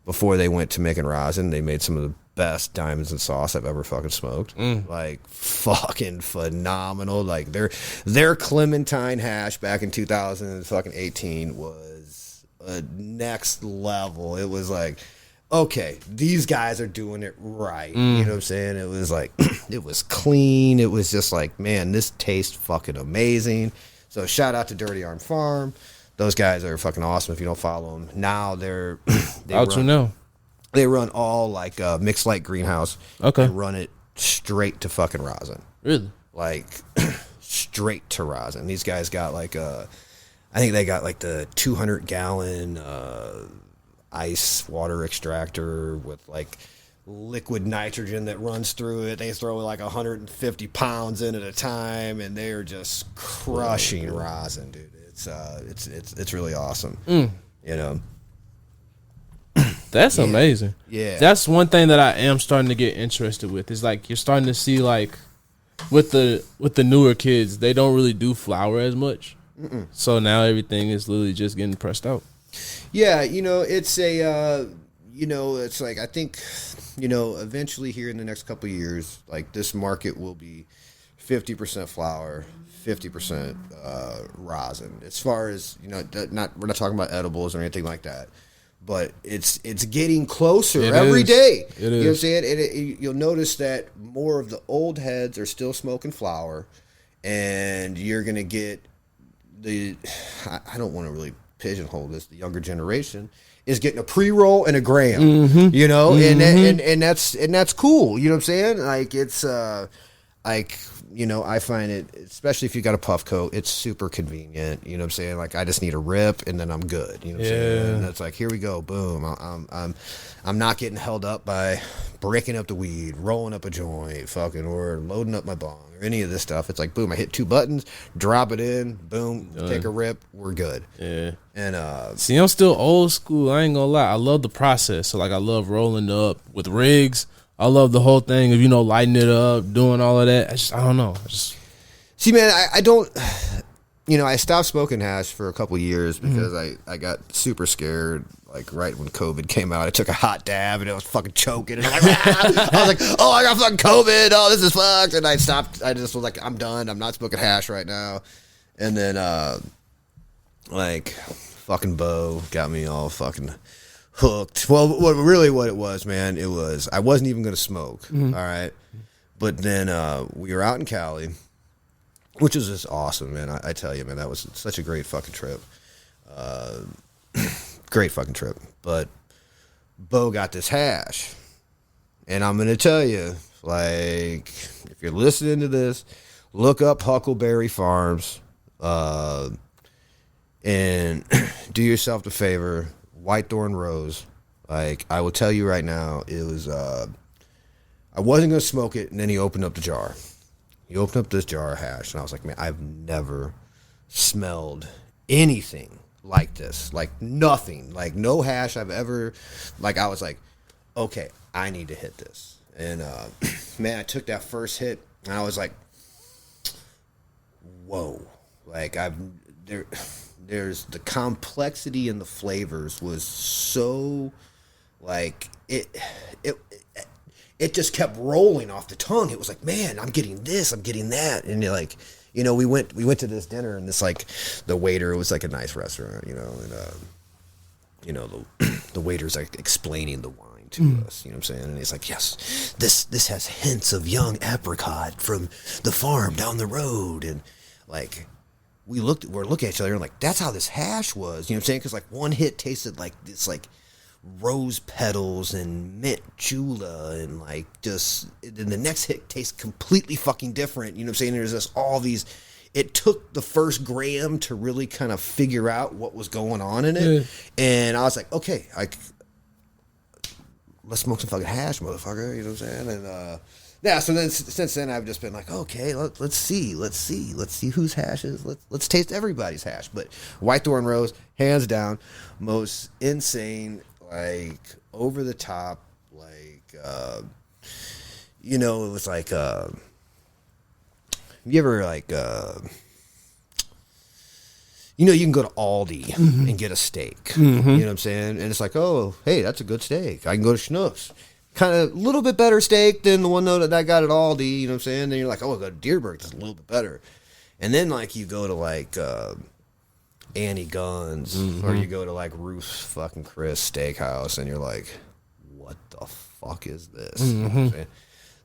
Before they went to making rosin, they made some of the best diamonds and sauce I've ever fucking smoked. Like fucking phenomenal. Like their Clementine hash back in 2018 was a next level. It was like, okay, these guys are doing it right. You know what I'm saying? It was like, it was clean. It was just like, man, this tastes fucking amazing. So shout out to Dirty Arm Farm. Those guys are fucking awesome. If you don't follow them now, they run all like mixed light greenhouse. Okay. And run it straight to fucking rosin. Really? Like straight to rosin. These guys got like I think they got like the 200-gallon ice water extractor with like liquid nitrogen that runs through it. They throw like 150 pounds in at a time, and they're just crushing rosin, dude. It's really awesome. You know. That's amazing. Yeah. That's one thing that I am starting to get interested with. Is like you're starting to see like with the newer kids, they don't really do flower as much. So now everything is literally just getting pressed out. Yeah, you know, it's it's like I think, you know, eventually here in the next couple of years, like this market will be 50% flower, 50% rosin. As far as, you know, we're not talking about edibles or anything like that, but it's getting closer every day. It is. You know what I'm saying? And you'll notice that more of the old heads are still smoking flower, and you're gonna get I don't want to really pigeonhole this. The younger generation is getting a pre-roll and a gram. You know, and that's cool. You know what I'm saying? Like it's like, you know, I find it, especially if you got a puff coat, it's super convenient. You know what I'm saying? Like I just need a rip and then I'm good. You know what I'm saying? And it's like, here we go, boom. I'm not getting held up by breaking up the weed, rolling up a joint, fucking, or loading up my bong or any of this stuff. It's like, boom, I hit 2 buttons, drop it in, boom, take a rip, we're good. Yeah. And see, I'm still old school. I ain't gonna lie. I love the process. So like I love rolling up with rigs. I love the whole thing of, you know, lighting it up, doing all of that. I don't know. See, man, I don't, you know, I stopped smoking hash for a couple years because I got super scared. Like right when COVID came out, I took a hot dab and it was fucking choking. And I was like, oh, I got fucking COVID. Oh, this is fucked. And I stopped. I just was like, I'm done. I'm not smoking hash right now. And then like fucking Bo got me all fucking hooked. Well, what it was, man, it was I wasn't even gonna smoke. All right, but then we were out in Cali, which was just awesome, man. I tell you, man, that was such a great fucking trip. Great fucking trip. But Bo got this hash, and I'm gonna tell you, like, if you're listening to this, look up Huckleberry Farms, and do yourself the favor. Whitethorn Rose. Like, I will tell you right now, it was, I wasn't going to smoke it, and then he opened up the jar. He opened up this jar of hash, and I was like, man, I've never smelled anything like this. Like, nothing. Like, no hash I've ever, like, I was like, okay, I need to hit this. And, man, I took that first hit, and I was like, whoa. Like, there's the complexity in the flavors was so, like, it just kept rolling off the tongue. It was like, man, I'm getting this, I'm getting that. And you're like, you know, we went to this dinner, and this, like, the waiter, it was like a nice restaurant, you know, and you know, the waiter's like explaining the wine to us, you know what I'm saying? And he's like, yes, this has hints of young apricot from the farm down the road. And like, we're looking at each other and like, that's how this hash was, you know what I'm saying? Because like one hit tasted like this, like rose petals and mint chula, and like just, then the next hit tastes completely fucking different, you know what I'm saying? There's just all these, it took the first gram to really kind of figure out what was going on in it. Yeah. And I was like, okay, let's smoke some fucking hash, motherfucker, you know what I'm saying? And yeah, so then since then I've just been like, okay, let's see whose hash is. Let's taste everybody's hash. But Whitethorn Rose, hands down, most insane, like over the top, like you know, it was like you ever like you know, you can go to Aldi and get a steak. You know what I'm saying? And it's like, oh, hey, that's a good steak. I can go to Schnucks. Kind of a little bit better steak than the one though that I got at Aldi, you know what I'm saying? Then you're like, oh, I go to Deerberg, that's a little bit better. And then like you go to like Annie Gunn's, or you go to like Ruth's fucking Chris Steakhouse, and you're like, what the fuck is this? You know what I'm saying?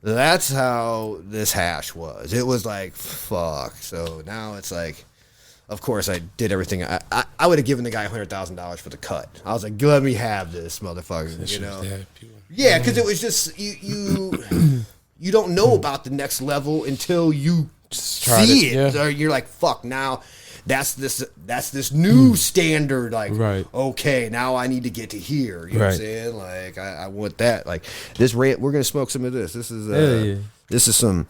That's how this hash was. It was like, fuck. So now it's like, of course, I did everything. I would have given the guy $100,000 for the cut. I was like, let me have this, motherfucker. You know? Yeah, because it was just you don't know about the next level until you see it. Yeah. Or you're like, fuck, now that's this new standard. Like, right. Okay, now I need to get to here. You know what I'm saying? Like, I want that. Like this, we're gonna smoke some of this. This is this is some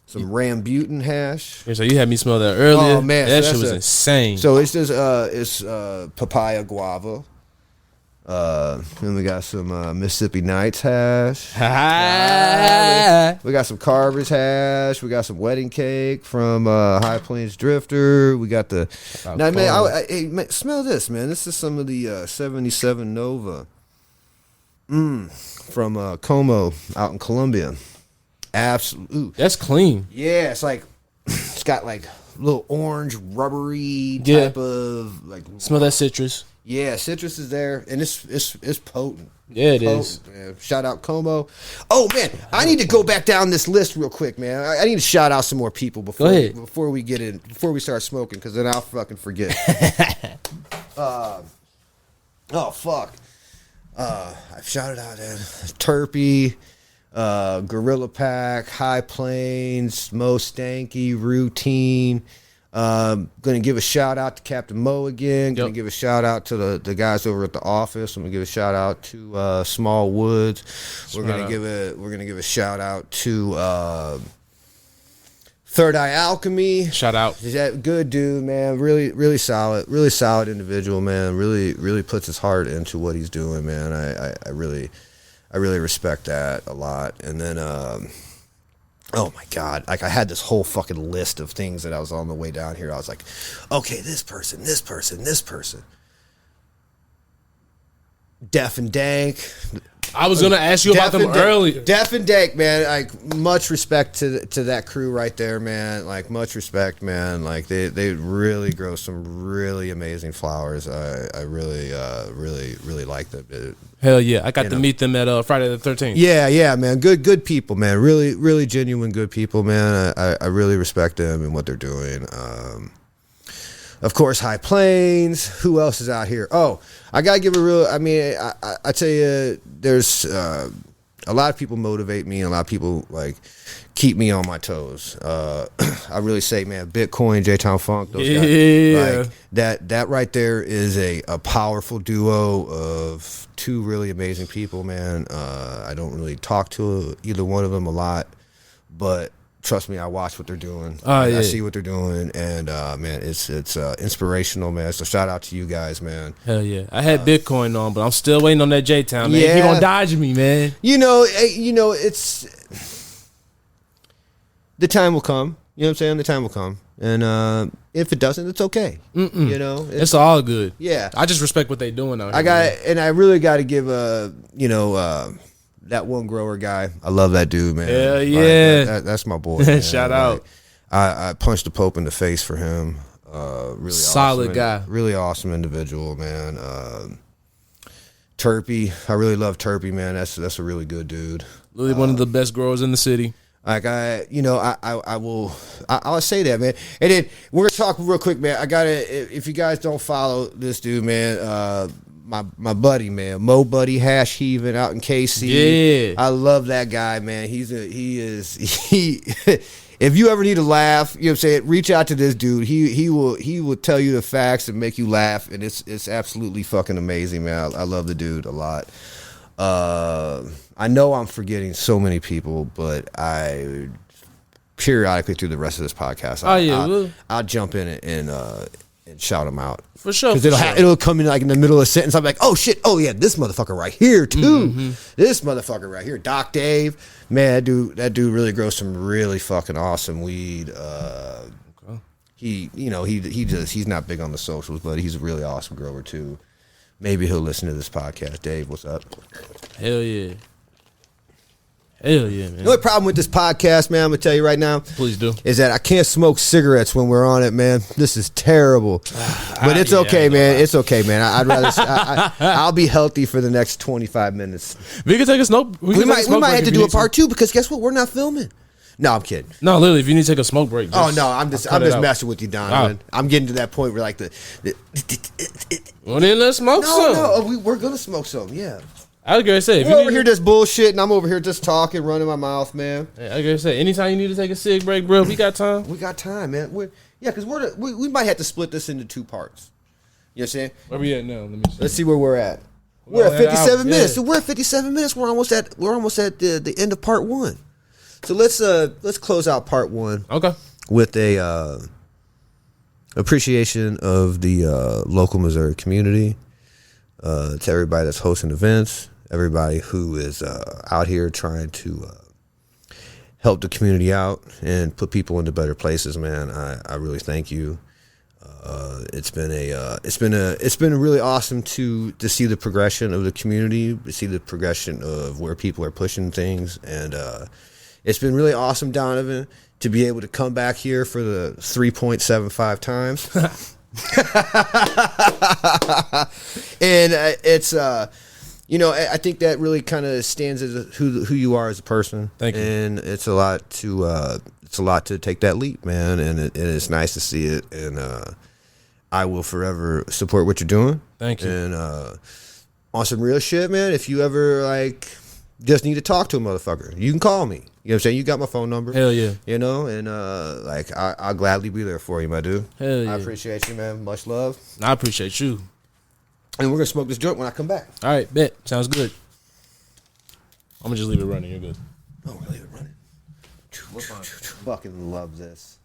Rambutan hash. Yeah, so you had me smell that earlier. Oh man, that shit was insane. So it's just it's papaya guava. Then we got some Mississippi Nights hash. We got some Carver's hash. We got some wedding cake from High Plains Drifter. We got the now, man, smell this, man. This is some of the 77 Nova from Como out in Colombia. Absolutely, that's clean. Yeah, it's like it's got like little orange rubbery type of like. Smell that citrus. Yeah, citrus is there, and it's potent. Yeah, it is. Man. Shout out Como. Oh man, I need to go back down this list real quick, man. I need to shout out some more people before we start smoking, because then I'll fucking forget. Oh fuck. I've shouted out Terpy, Gorilla Pack, High Plains, Mo Stanky, Routine. Gonna give a shout out to Captain Mo again. Gonna give a shout out to the guys over at the office. I'm gonna give a shout out to Small Woods. We're gonna give a shout out to Third Eye Alchemy. Shout out. He's that good dude, man. Really solid individual, man. Really puts his heart into what he's doing, man. I really respect that a lot. And then oh my God, like I had this whole fucking list of things that I was on the way down here. I was like, okay, this person. Def and Dank. I was gonna ask you about them earlier. Def and Dank, man. Like, much respect to that crew right there, man. Like, much respect, man. Like, they really grow some really amazing flowers. I really really like them, dude. Hell yeah, I got to meet them at Friday the 13th. Yeah, man. Good people, man. Really genuine good people, man. I really respect them and what they're doing. Of course, High Plains. Who else is out here? Oh, I gotta give a real. I mean, I tell you, there's a lot of people motivate me, and a lot of people like keep me on my toes. I really say, man, Bitcoin, J-Town Funk, those guys, like that right there is a powerful duo of two really amazing people, man. I don't really talk to either one of them a lot, but trust me, I watch what they're doing. I see what they're doing, and man, it's inspirational, man. So shout out to you guys, man. Hell yeah, I had Bitcoin on, but I'm still waiting on that J-Town, man. He gonna dodge me, man. You know, it's the time will come. You know what I'm saying? The time will come, and if it doesn't, it's okay. You know, it's all good. Yeah, I just respect what they doing out here. I really got to give that one grower guy, I love that dude, man. Hell yeah. Like, that's my boy. Man. Shout out. I punched the Pope in the face for him. Really solid awesome, guy. Really awesome individual, man. Terpy, I really love Terpy, man. That's a really good dude. Really one of the best growers in the city. Like I'll say that, man. And then we're gonna talk real quick, man. If you guys don't follow this dude, man, my buddy, man, Mo Buddy Hash Heaving out in KC. Yeah, I love that guy, man. He if you ever need a laugh, you know what I'm saying, reach out to this dude. He will tell you the facts and make you laugh, and it's absolutely fucking amazing, man. I love the dude a lot. I know I'm forgetting so many people, but I periodically through the rest of this podcast, I'll jump in and shout them out. For sure. Because it'll come in like in the middle of a sentence. I'm like, oh shit, oh yeah, this motherfucker right here too. This motherfucker right here, Doc Dave, man, that dude really grows some really fucking awesome weed. He's not big on the socials, but he's a really awesome grower too. Maybe he'll listen to this podcast. Dave, what's up? Hell yeah. Hell yeah, man. The only problem with this podcast, man, I'm going to tell you right now. Please do. Is that I can't smoke cigarettes when we're on it, man. This is terrible. But it's okay, man. It's okay, man. I'd rather... I'll be healthy for the next 25 minutes. We can take a smoke... We might have to do a part 2 because guess what? We're not filming. No, I'm kidding. No, literally, if you need to take a smoke break... Oh, no, I'm just messing with you, Donovan. I'm getting to that point where like well, then let's smoke some. No, we're going to smoke some, yeah. I was gonna say, if you're over here just bullshit, and I'm over here just talking, running my mouth, man. I was gonna say, anytime you need to take a cig break, bro, we got time. We got time, man. Because we might have to split this into 2 parts. You know what I'm saying? Where we at now? Let's see where we're at. We're at 57 minutes. So we're at 57 minutes. We're almost at the end of part 1. So let's close out part 1. Okay. With a appreciation of the local Missouri community. To everybody that's hosting events. Everybody who is out here trying to help the community out and put people into better places, man. I really thank you. It's been really awesome to see the progression of the community, to see the progression of where people are pushing things, and it's been really awesome, Donovan, to be able to come back here for the 3.75 times. And it's I think that really kind of stands as who you are as a person. Thank you. And it's a lot to take that leap, man. And it's nice to see it. And I will forever support what you're doing. Thank you. And on some real shit, man. If you ever like just need to talk to a motherfucker, you can call me. You know what I'm saying? You got my phone number. Hell yeah. You know, and I'll gladly be there for you, my dude. Hell yeah. I appreciate you, man. Much love. I appreciate you. And we're gonna smoke this joint when I come back. All right, bet. Sounds good. I'm gonna just leave it running. You're good. Oh, we're gonna leave it running. Fucking love this.